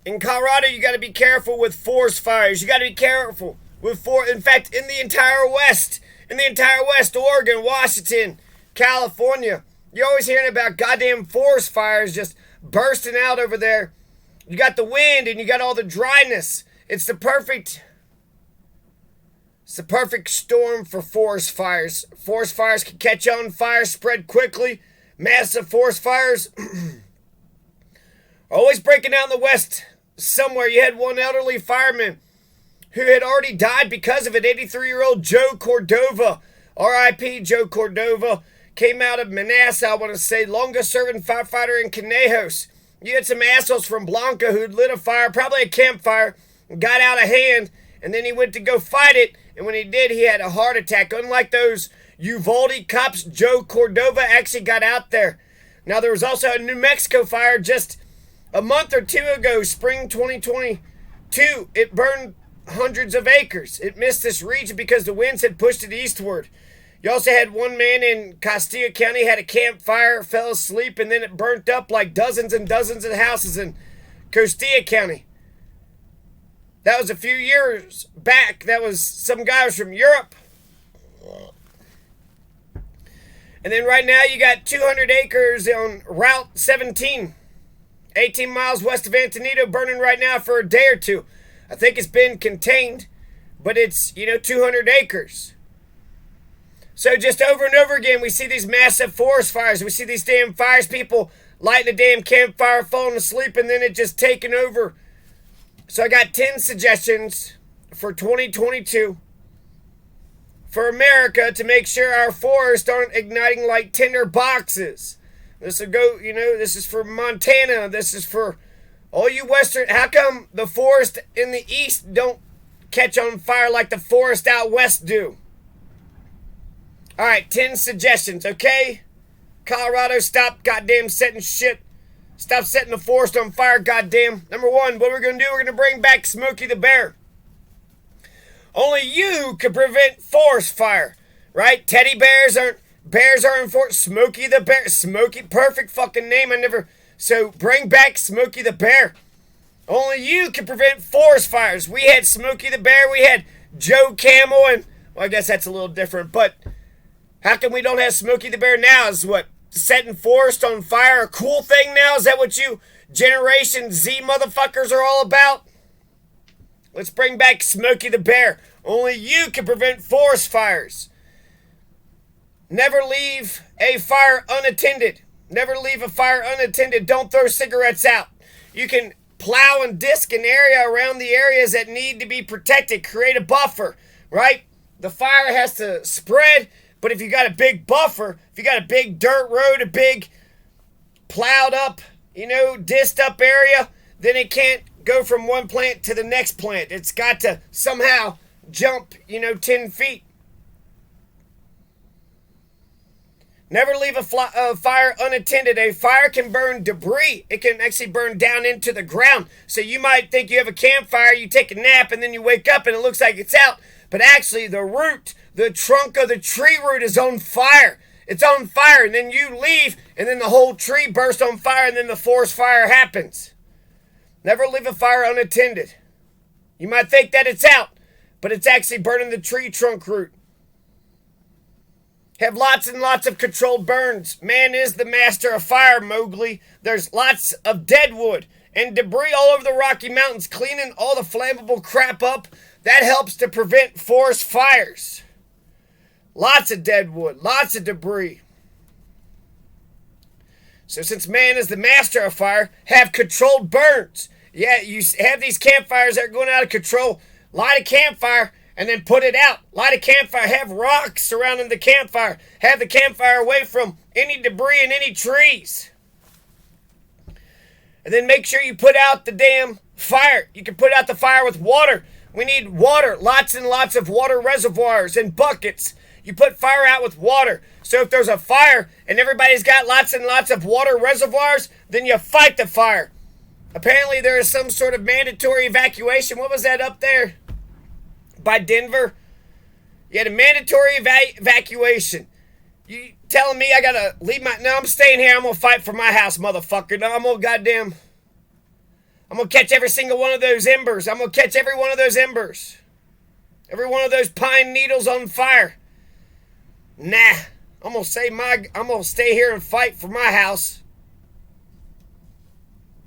In Colorado, you got to be careful with forest fires. You got to be careful with in fact, in the entire West, Oregon, Washington, California, you're always hearing about goddamn forest fires just bursting out over there. You got the wind and you got all the dryness. It's the perfect storm for forest fires. Forest fires can catch on fire, spread quickly. Massive forest fires are always breaking out in the West. Somewhere you had one elderly fireman who had already died because of it. 83-year-old Joe Cordova, R.I.P. Joe Cordova, came out of Manassas, I want to say, longest-serving firefighter in Conejos. You had some assholes from Blanca who'd lit a fire, probably a campfire, got out of hand, and then he went to go fight it, and when he did, he had a heart attack. Unlike those Uvalde cops, Joe Cordova actually got out there. Now, there was also a New Mexico fire just a month or two ago, spring 2022. It burned hundreds of acres. It missed this region because the winds had pushed it eastward. You also had one man in Castilla County had a campfire, fell asleep, and then it burnt up like dozens and dozens of houses in Castilla County. That was a few years back. That was some guys from Europe. And then right now you got 200 acres on Route 17, 18 miles west of Antonito, burning right now for a day or two. I think it's been contained, but it's, 200 acres. So just over and over again, we see these massive forest fires. We see these damn fires, people lighting a damn campfire, falling asleep, and then it just taking over. So I got 10 suggestions for 2022 for America to make sure our forests aren't igniting like tinder boxes. This will go, this is for Montana. This is for all you Western. How come the forest in the East don't catch on fire like the forest out West do? All right, 10 suggestions, okay? Colorado, stop goddamn setting shit. Stop setting the forest on fire, goddamn. Number one, what we're going to do, we're going to bring back Smokey the Bear. Only you can prevent forest fire, right? Teddy bears aren't enforced. Smokey the Bear. Smokey, perfect fucking name. So bring back Smokey the Bear. Only you can prevent forest fires. We had Smokey the Bear. We had Joe Camel. And, well, I guess that's a little different. But how come we don't have Smokey the Bear now? Is what, setting forest on fire a cool thing now? Is that what you Generation Z motherfuckers are all about? Let's bring back Smokey the Bear. Only you can prevent forest fires. Never leave a fire unattended. Never leave a fire unattended. Don't throw cigarettes out. You can plow and disc an area around the areas that need to be protected. Create a buffer, right? The fire has to spread, but if you got a big buffer, if you got a big dirt road, a big plowed up, disced up area, then it can't go from one plant to the next plant. It's got to somehow jump, 10 feet. Never leave a fire unattended. A fire can burn debris. It can actually burn down into the ground. So you might think you have a campfire, you take a nap, and then you wake up and it looks like it's out. But actually the trunk of the tree root is on fire. It's on fire, and then you leave, and then the whole tree bursts on fire, and then the forest fire happens. Never leave a fire unattended. You might think that it's out, but it's actually burning the tree trunk root. Have lots and lots of controlled burns. Man is the master of fire, Mowgli. There's lots of dead wood and debris all over the Rocky Mountains, cleaning all the flammable crap up. That helps to prevent forest fires. Lots of dead wood, lots of debris. So since man is the master of fire, have controlled burns. Yeah, you have these campfires that are going out of control. Light a campfire and then put it out. Light a campfire. Have rocks surrounding the campfire. Have the campfire away from any debris and any trees. And then make sure you put out the damn fire. You can put out the fire with water. We need water. Lots and lots of water reservoirs and buckets. You put fire out with water. So if there's a fire and everybody's got lots and lots of water reservoirs, then you fight the fire. Apparently there is some sort of mandatory evacuation. What was that up there by Denver? You had a mandatory evacuation. You telling me I gotta leave my... No, I'm staying here. I'm gonna fight for my house, motherfucker. No, I'm I'm going to catch every single one of those embers. I'm going to catch every one of those embers. Every one of those pine needles on fire. Nah. I'm going to stay here and fight for my house.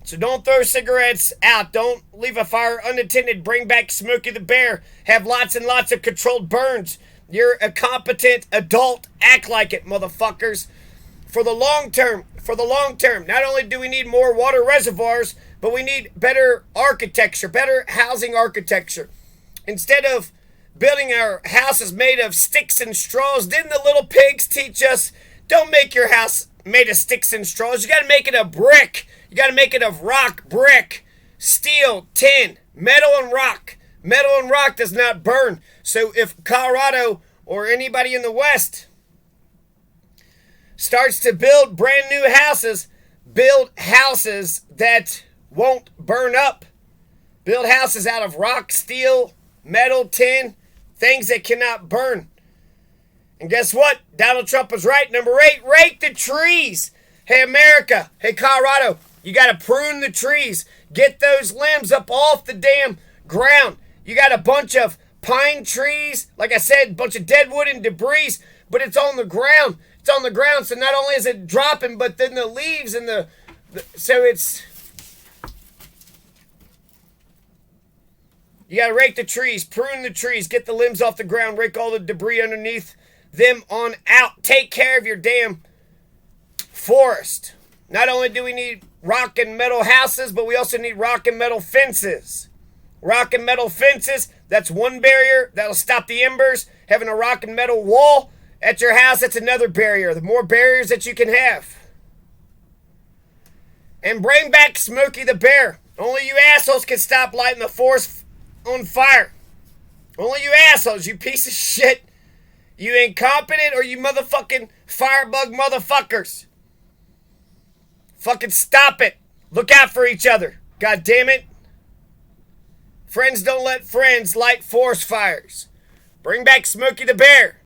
So don't throw cigarettes out. Don't leave a fire unattended. Bring back Smokey the Bear. Have lots and lots of controlled burns. You're a competent adult. Act like it, motherfuckers. For the long term, not only do we need more water reservoirs, but we need better architecture, better housing architecture. Instead of building our houses made of sticks and straws, didn't the little pigs teach us, don't make your house made of sticks and straws. You got to make it of brick. You got to make it of rock, brick, steel, tin, metal and rock. Metal and rock does not burn. So if Colorado or anybody in the West starts to build brand new houses, build houses that won't burn up. Build houses out of rock, steel, metal, tin, things that cannot burn. And guess what? Donald Trump was right. Number 8, rake the trees. Hey, America. Hey, Colorado. You got to prune the trees. Get those limbs up off the damn ground. You got a bunch of pine trees. Like I said, a bunch of dead wood and debris, but it's on the ground. It's on the ground, so not only is it dropping, but then the leaves and so it's... You got to rake the trees, prune the trees, get the limbs off the ground, rake all the debris underneath them on out. Take care of your damn forest. Not only do we need rock and metal houses, but we also need rock and metal fences. Rock and metal fences, that's one barrier. That'll stop the embers. Having a rock and metal wall at your house, that's another barrier. The more barriers that you can have. And bring back Smokey the Bear. Only you assholes can stop lighting the forest on fire. Only you assholes, you piece of shit. You incompetent or you motherfucking firebug motherfuckers. Fucking stop it. Look out for each other. God damn it. Friends don't let friends light forest fires. Bring back Smokey the Bear.